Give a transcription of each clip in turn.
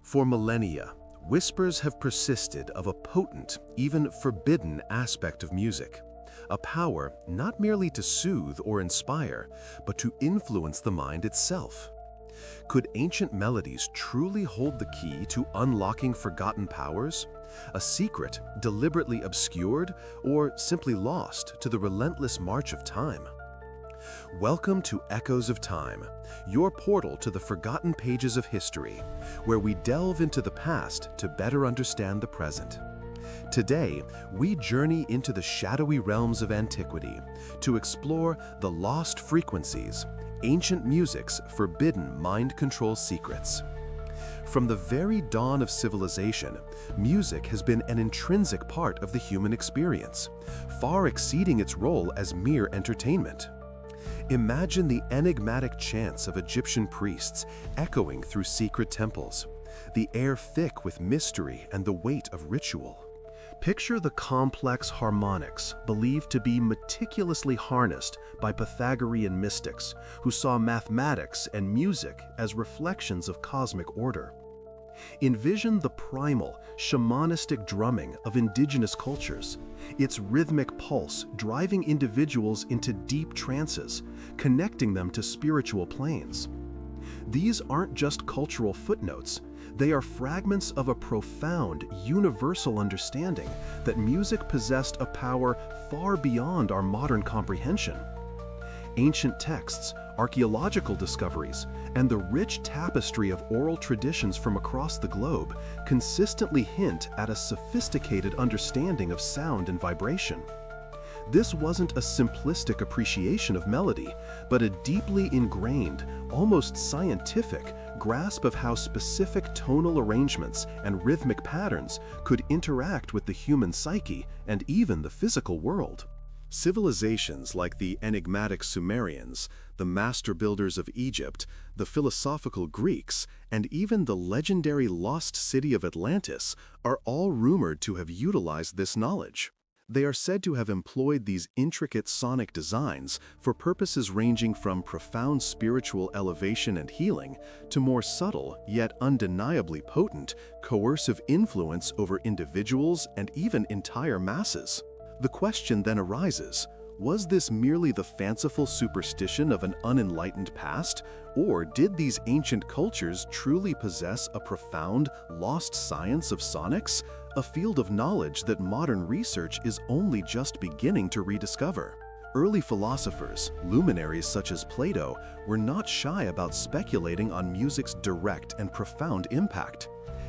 For millennia, whispers have persisted of a potent, even forbidden aspect of music, a power not merely to soothe or inspire, but to influence the mind itself. Could ancient melodies truly hold the key to unlocking forgotten powers? A secret deliberately obscured or simply lost to the relentless march of time? Welcome to Echoes of Time, your portal to the forgotten pages of history, where we delve into the past to better understand the present. Today, we journey into the shadowy realms of antiquity to explore the lost frequencies, ancient music's forbidden mind control secrets. From the very dawn of civilization, music has been an intrinsic part of the human experience, far exceeding its role as mere entertainment. Imagine the enigmatic chants of Egyptian priests echoing through secret temples, the air thick with mystery and the weight of ritual. Picture the complex harmonics believed to be meticulously harnessed by Pythagorean mystics who saw mathematics and music as reflections of cosmic order. Envision the primal, shamanistic drumming of indigenous cultures, its rhythmic pulse driving individuals into deep trances, connecting them to spiritual planes. These aren't just cultural footnotes, they are fragments of a profound, universal understanding that music possessed a power far beyond our modern comprehension. Ancient texts, archaeological discoveries, and the rich tapestry of oral traditions from across the globe consistently hint at a sophisticated understanding of sound and vibration. This wasn't a simplistic appreciation of melody, but a deeply ingrained, almost scientific, grasp of how specific tonal arrangements and rhythmic patterns could interact with the human psyche and even the physical world. Civilizations like the enigmatic Sumerians, the master builders of Egypt, the philosophical Greeks, and even the legendary lost city of Atlantis are all rumored to have utilized this knowledge. They are said to have employed these intricate sonic designs for purposes ranging from profound spiritual elevation and healing to more subtle, yet undeniably potent, coercive influence over individuals and even entire masses. The question then arises, was this merely the fanciful superstition of an unenlightened past, or did these ancient cultures truly possess a profound, lost science of sonics, a field of knowledge that modern research is only just beginning to rediscover? Early philosophers, luminaries such as Plato, were not shy about speculating on music's direct and profound impact.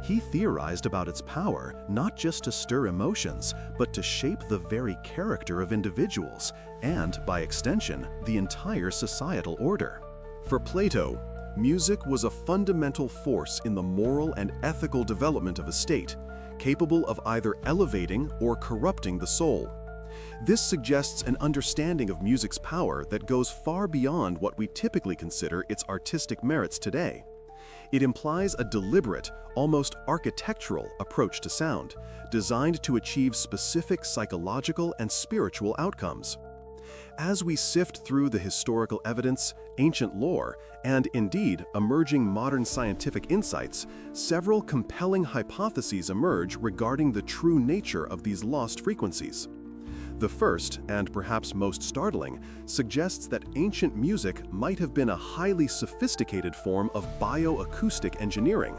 He theorized about its power not just to stir emotions, but to shape the very character of individuals and, by extension, the entire societal order. For Plato, music was a fundamental force in the moral and ethical development of a state, capable of either elevating or corrupting the soul. This suggests an understanding of music's power that goes far beyond what we typically consider its artistic merits today. It implies a deliberate, almost architectural approach to sound, designed to achieve specific psychological and spiritual outcomes. As we sift through the historical evidence, ancient lore, and indeed emerging modern scientific insights, several compelling hypotheses emerge regarding the true nature of these lost frequencies. The first, and perhaps most startling, suggests that ancient music might have been a highly sophisticated form of bioacoustic engineering.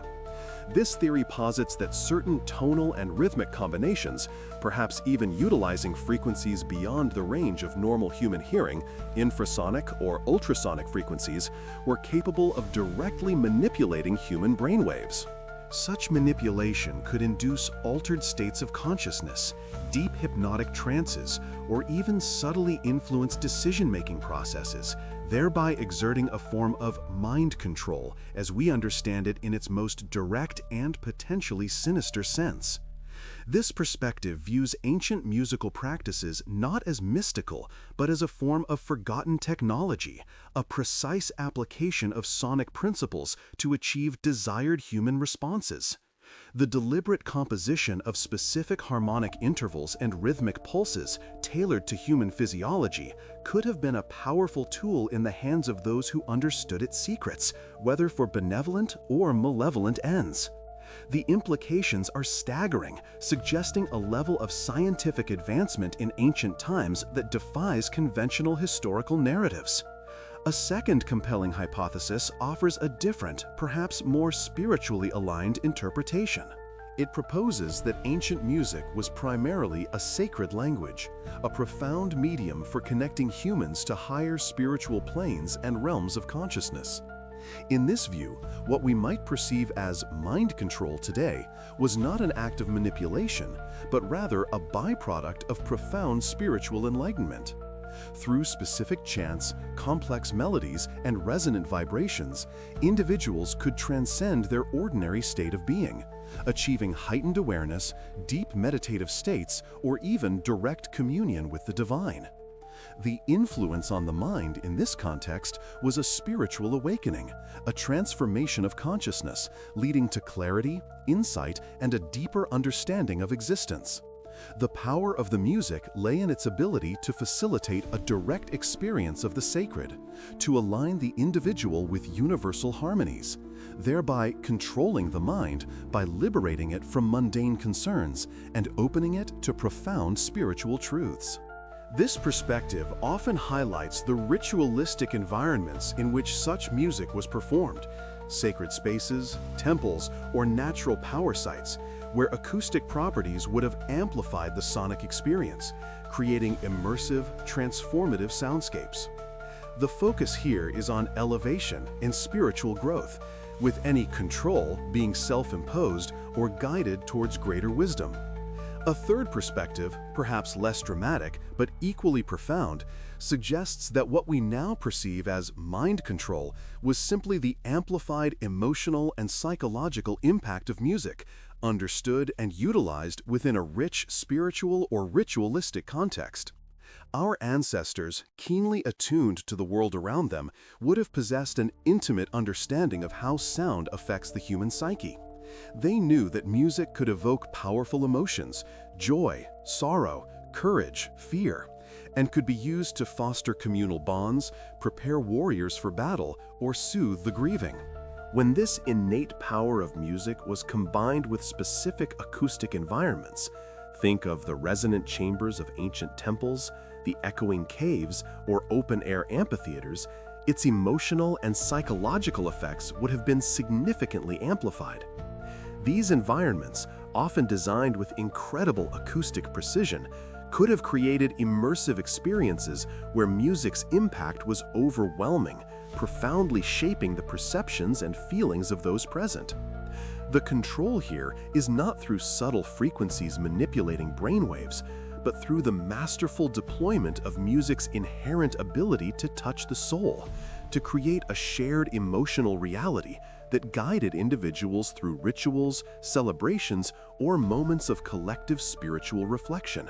This theory posits that certain tonal and rhythmic combinations, perhaps even utilizing frequencies beyond the range of normal human hearing, infrasonic or ultrasonic frequencies, were capable of directly manipulating human brainwaves. Such manipulation could induce altered states of consciousness, deep hypnotic trances, or even subtly influence decision-making processes, thereby exerting a form of mind control as we understand it in its most direct and potentially sinister sense. This perspective views ancient musical practices not as mystical, but as a form of forgotten technology, a precise application of sonic principles to achieve desired human responses. The deliberate composition of specific harmonic intervals and rhythmic pulses tailored to human physiology could have been a powerful tool in the hands of those who understood its secrets, whether for benevolent or malevolent ends. The implications are staggering, suggesting a level of scientific advancement in ancient times that defies conventional historical narratives. A second compelling hypothesis offers a different, perhaps more spiritually aligned interpretation. It proposes that ancient music was primarily a sacred language, a profound medium for connecting humans to higher spiritual planes and realms of consciousness. In this view, what we might perceive as mind control today was not an act of manipulation, but rather a byproduct of profound spiritual enlightenment. Through specific chants, complex melodies, and resonant vibrations, individuals could transcend their ordinary state of being, achieving heightened awareness, deep meditative states, or even direct communion with the divine. The influence on the mind in this context was a spiritual awakening, a transformation of consciousness, leading to clarity, insight, and a deeper understanding of existence. The power of the music lay in its ability to facilitate a direct experience of the sacred, to align the individual with universal harmonies, thereby controlling the mind by liberating it from mundane concerns and opening it to profound spiritual truths. This perspective often highlights the ritualistic environments in which such music was performed, sacred spaces, temples, or natural power sites, where acoustic properties would have amplified the sonic experience, creating immersive, transformative soundscapes. The focus here is on elevation and spiritual growth, with any control being self-imposed or guided towards greater wisdom. A third perspective, perhaps less dramatic but equally profound, suggests that what we now perceive as mind control was simply the amplified emotional and psychological impact of music, understood and utilized within a rich spiritual or ritualistic context. Our ancestors, keenly attuned to the world around them, would have possessed an intimate understanding of how sound affects the human psyche. They knew that music could evoke powerful emotions, joy, sorrow, courage, fear, and could be used to foster communal bonds, prepare warriors for battle, or soothe the grieving. When this innate power of music was combined with specific acoustic environments, think of the resonant chambers of ancient temples, the echoing caves, or open-air amphitheaters, its emotional and psychological effects would have been significantly amplified. These environments, often designed with incredible acoustic precision, could have created immersive experiences where music's impact was overwhelming, profoundly shaping the perceptions and feelings of those present. The control here is not through subtle frequencies manipulating brainwaves, but through the masterful deployment of music's inherent ability to touch the soul, to create a shared emotional reality that guided individuals through rituals, celebrations, or moments of collective spiritual reflection.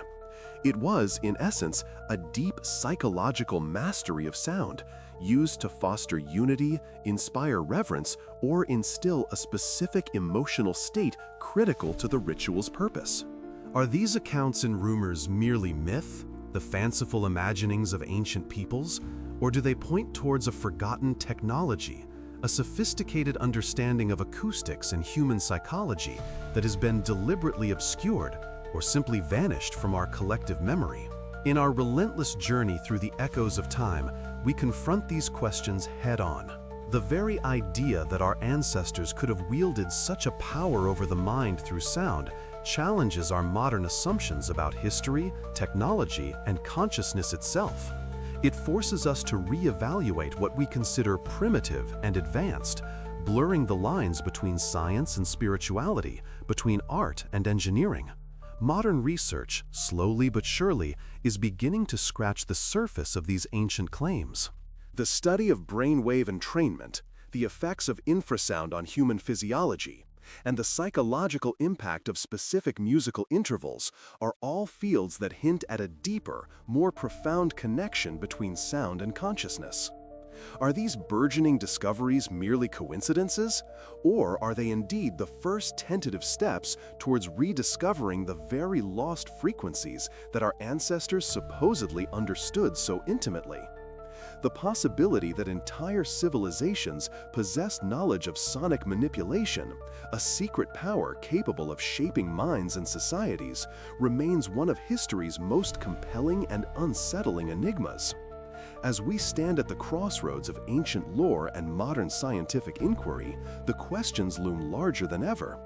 It was, in essence, a deep psychological mastery of sound, used to foster unity, inspire reverence, or instill a specific emotional state critical to the ritual's purpose. Are these accounts and rumors merely myth, the fanciful imaginings of ancient peoples, or do they point towards a forgotten technology, a sophisticated understanding of acoustics and human psychology that has been deliberately obscured or simply vanished from our collective memory? In our relentless journey through the echoes of time, we confront these questions head-on. The very idea that our ancestors could have wielded such a power over the mind through sound challenges our modern assumptions about history, technology, and consciousness itself. It forces us to reevaluate what we consider primitive and advanced, blurring the lines between science and spirituality, between art and engineering. Modern research, slowly but surely, is beginning to scratch the surface of these ancient claims. The study of brainwave entrainment, the effects of infrasound on human physiology, and the psychological impact of specific musical intervals are all fields that hint at a deeper, more profound connection between sound and consciousness. Are these burgeoning discoveries merely coincidences, or are they indeed the first tentative steps towards rediscovering the very lost frequencies that our ancestors supposedly understood so intimately? The possibility that entire civilizations possess knowledge of sonic manipulation, a secret power capable of shaping minds and societies, remains one of history's most compelling and unsettling enigmas. As we stand at the crossroads of ancient lore and modern scientific inquiry, the questions loom larger than ever.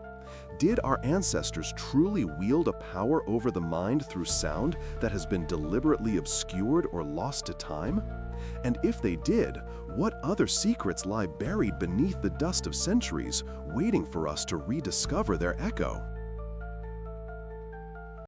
Did our ancestors truly wield a power over the mind through sound that has been deliberately obscured or lost to time? And if they did, what other secrets lie buried beneath the dust of centuries, waiting for us to rediscover their echo?